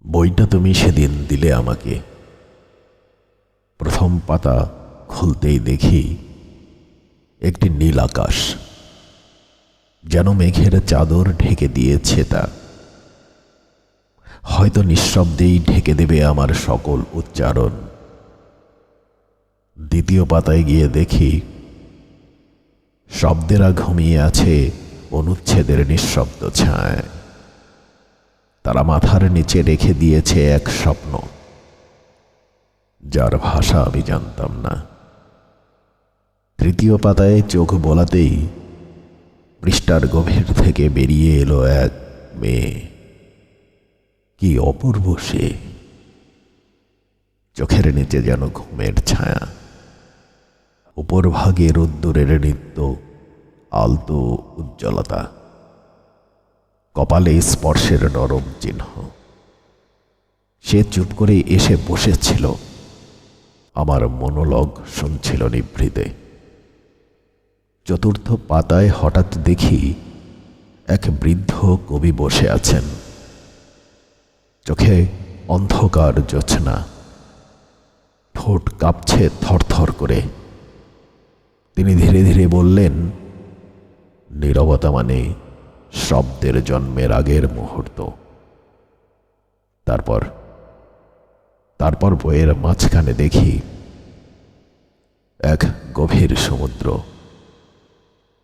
বইটা তুমি সেদিন দিলে আমাকে। প্রথম পাতা খুলতেই দেখি একটি নীল আকাশ, যেন মেঘের চাদর ঢেকে দিয়েছে তা। হয়তো নিঃশব্দেই ঢেকে দেবে আমার সকল উচ্চারণ। দ্বিতীয় পাতায় গিয়ে দেখি শব্দেরা ঘুমিয়ে আছে অনুচ্ছেদের নিঃশব্দ ছায়। তারা মাথার নিচে রেখে দিয়েছে এক স্বপ্ন, যার ভাষা আমি জানতাম না। তৃতীয় পাতায় চোখ বোলাতেই পৃষ্ঠার গভীর থেকে বেরিয়ে এলো এক মেয়ে। কি অপূর্ব সে! চোখের নিচে যেন ঘুমের ছায়া, উপর ভাগে রোদ্দুরের নৃত্য, আলতো উজ্জ্বলতা, কপালে স্পর্শের নরম চিহ্ন। সে চুপ করে এসে বসেছিল, আমার মনোলগ শুনছিল নিভৃতে। চতুর্থ পাতায় হঠাৎ দেখি এক বৃদ্ধ কবি বসে আছেন, চোখে অন্ধকার জোছনা, ঠোঁট কাঁপছে থরথর করে। তিনি ধীরে ধীরে বললেন, নীরবতা মানে শব্দের জন্মের আগের মুহূর্ত। তারপর বইয়ের মাঝখানে দেখি এক গভীর সমুদ্র।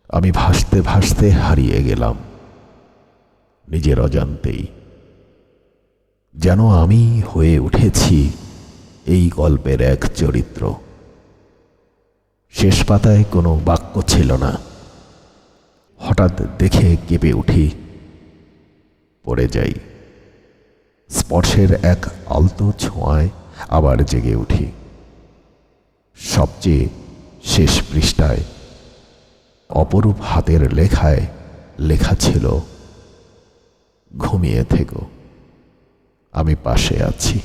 আমি ভাসতে ভাসতে হারিয়ে গেলাম নিজের অজান্তেই। যেন আমি হয়ে উঠেছি এই গল্পের এক চরিত্র। শেষ পাতায় কোনো বাক্য ছিল না। হঠাৎ দেখে কেঁপে উঠি, পড়ে যাই। স্পর্শের এক আলতো ছোঁয়ায় আবার জেগে উঠি। সবচেয়ে শেষ পৃষ্ঠায় অপরূপ হাতের লেখায় লেখা ছিল, ঘুমিয়ে থেকো, আমি পাশে আছি।